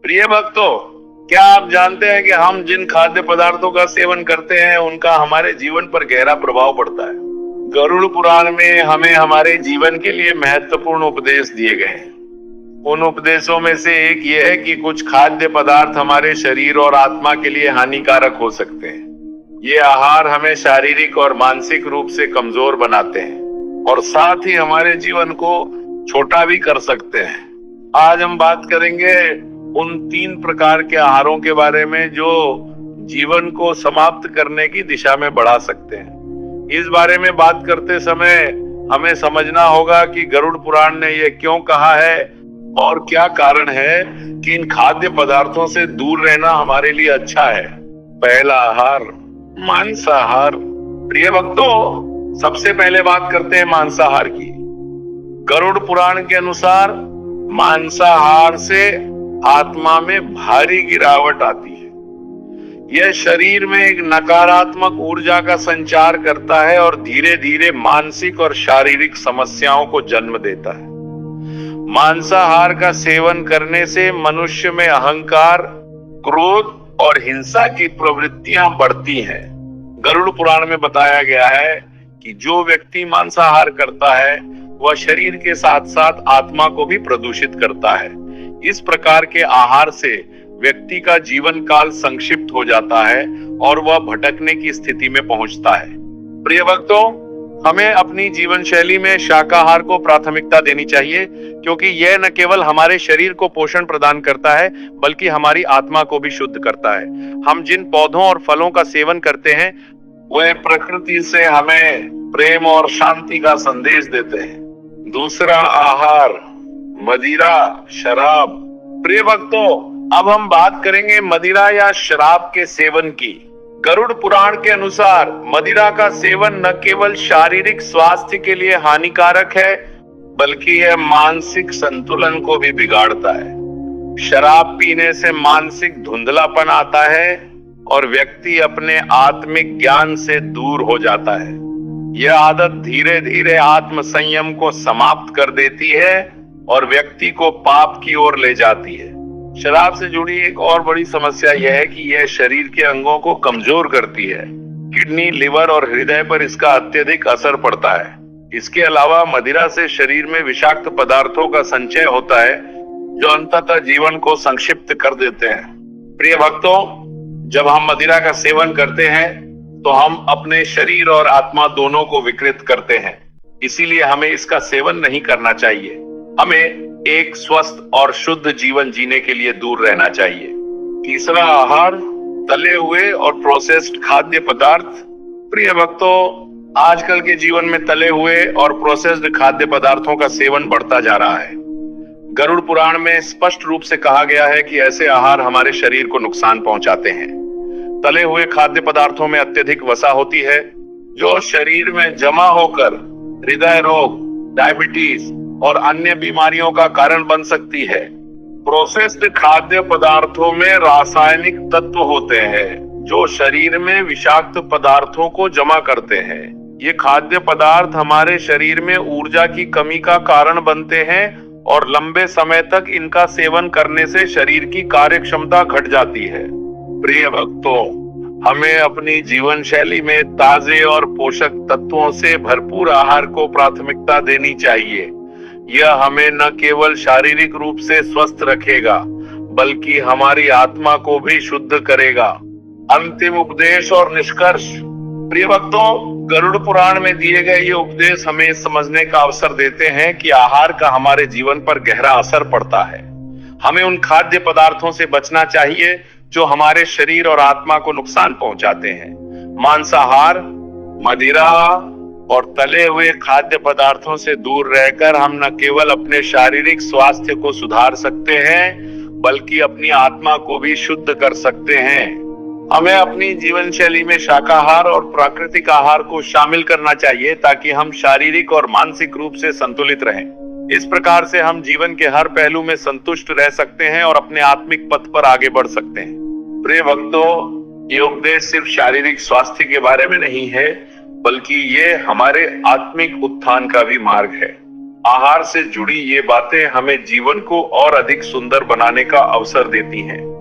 प्रिय भक्तों, क्या आप जानते हैं कि हम जिन खाद्य पदार्थों का सेवन करते हैं उनका हमारे जीवन पर गहरा प्रभाव पड़ता है। गरुड़ पुराण में हमें हमारे जीवन के लिए महत्वपूर्ण उपदेश दिए गए हैं। उन उपदेशों में से एक ये है कि कुछ खाद्य पदार्थ हमारे शरीर और आत्मा के लिए हानिकारक हो सकते हैं। ये आहार हमें शारीरिक और मानसिक रूप से कमजोर बनाते हैं और साथ ही हमारे जीवन को छोटा भी कर सकते हैं। आज हम बात करेंगे उन 3 प्रकार के आहारों के बारे में जो जीवन को समाप्त करने की दिशा में बढ़ा सकते हैं। इस बारे में बात करते समय हमें समझना होगा कि गरुड़ पुराण ने यह क्यों कहा है और क्या कारण है कि इन खाद्य पदार्थों से दूर रहना हमारे लिए अच्छा है। पहला आहार, मांसाहार। प्रिय भक्तों, सबसे पहले बात करते हैं मांसाहार की। गरुड़ पुराण के अनुसार मांसाहार से आत्मा में भारी गिरावट आती है। यह शरीर में एक नकारात्मक ऊर्जा का संचार करता है और धीरे धीरे मानसिक और शारीरिक समस्याओं को जन्म देता है। मांसाहार का सेवन करने से मनुष्य में अहंकार, क्रोध और हिंसा की प्रवृत्तियां बढ़ती हैं। गरुड़ पुराण में बताया गया है कि जो व्यक्ति मांसाहार करता है वह शरीर के साथ साथ आत्मा को भी प्रदूषित करता है। इस प्रकार के आहार से व्यक्ति का जीवन काल संक्षिप्त हो जाता है और वह भटकने की स्थिति में पहुंचता है। प्रिय भक्तों, हमें अपनी जीवन शैली में शाकाहार को प्राथमिकता देनी चाहिए, क्योंकि यह न केवल हमारे शरीर को पोषण प्रदान करता है बल्कि हमारी आत्मा को भी शुद्ध करता है। हम जिन पौधों और फलों का सेवन करते हैं वह प्रकृति से हमें प्रेम और शांति का संदेश देते हैं। दूसरा आहार, मदिरा, शराब। प्रिय भक्तों, अब हम बात करेंगे मदिरा या शराब के सेवन की। गरुड़ पुराण के अनुसार मदिरा का सेवन न केवल शारीरिक स्वास्थ्य के लिए हानिकारक है बल्कि यह मानसिक संतुलन को भी बिगाड़ता है। शराब पीने से मानसिक धुंधलापन आता है और व्यक्ति अपने आत्मिक ज्ञान से दूर हो जाता है। यह आदत धीरे धीरे आत्म संयम को समाप्त कर देती है और व्यक्ति को पाप की ओर ले जाती है। शराब से जुड़ी एक और बड़ी समस्या यह है कि यह शरीर के अंगों को कमजोर करती है। किडनी, लिवर और हृदय पर इसका अत्यधिक असर पड़ता है। इसके अलावा मदिरा से शरीर में विषाक्त पदार्थों का संचय होता है जो अंततः जीवन को संक्षिप्त कर देते हैं। प्रिय भक्तों, जब हम मदिरा का सेवन करते हैं तो हम अपने शरीर और आत्मा दोनों को विकृत करते हैं। इसीलिए हमें इसका सेवन नहीं करना चाहिए। हमें एक स्वस्थ और शुद्ध जीवन जीने के लिए दूर रहना चाहिए। तीसरा आहार, तले हुए और प्रोसेस्ड खाद्य पदार्थ। प्रिय भक्तों, आजकल के जीवन में तले हुए और प्रोसेस्ड खाद्य पदार्थों का सेवन बढ़ता जा रहा है। गरुड़ पुराण में स्पष्ट रूप से कहा गया है कि ऐसे आहार हमारे शरीर को नुकसान पहुंचाते हैं। तले हुए खाद्य पदार्थों में अत्यधिक वसा होती है जो शरीर में जमा होकर हृदय रोग, डायबिटीज और अन्य बीमारियों का कारण बन सकती है। प्रोसेस्ड खाद्य पदार्थों में रासायनिक तत्व होते हैं जो शरीर में विषाक्त पदार्थों को जमा करते हैं। ये खाद्य पदार्थ हमारे शरीर में ऊर्जा की कमी का कारण बनते हैं और लंबे समय तक इनका सेवन करने से शरीर की कार्य क्षमता घट जाती है। प्रिय भक्तों, हमें अपनी जीवन शैली में ताजे और पोषक तत्वों से भरपूर आहार को प्राथमिकता देनी चाहिए। यह हमें न केवल शारीरिक रूप से स्वस्थ रखेगा बल्कि हमारी आत्मा को भी शुद्ध करेगा। अंतिम उपदेश और निष्कर्ष। प्रिय भक्तों, गरुड़ पुराण में दिए गए ये उपदेश हमें समझने का अवसर देते हैं कि आहार का हमारे जीवन पर गहरा असर पड़ता है। हमें उन खाद्य पदार्थों से बचना चाहिए जो हमारे शरीर और आत्मा को नुकसान पहुंचाते हैं। मांसाहार, मदिरा और तले हुए खाद्य पदार्थों से दूर रहकर हम न केवल अपने शारीरिक स्वास्थ्य को सुधार सकते हैं बल्कि अपनी आत्मा को भी शुद्ध कर सकते हैं। हमें अपनी जीवन शैली में शाकाहार और प्राकृतिक आहार को शामिल करना चाहिए ताकि हम शारीरिक और मानसिक रूप से संतुलित रहें। इस प्रकार से हम जीवन के हर पहलू में संतुष्ट रह सकते हैं और अपने आत्मिक पथ पर आगे बढ़ सकते हैं। प्रिय भक्तों, ये उपदेश सिर्फ शारीरिक स्वास्थ्य के बारे में नहीं है बल्कि ये हमारे आत्मिक उत्थान का भी मार्ग है। आहार से जुड़ी ये बातें हमें जीवन को और अधिक सुंदर बनाने का अवसर देती हैं।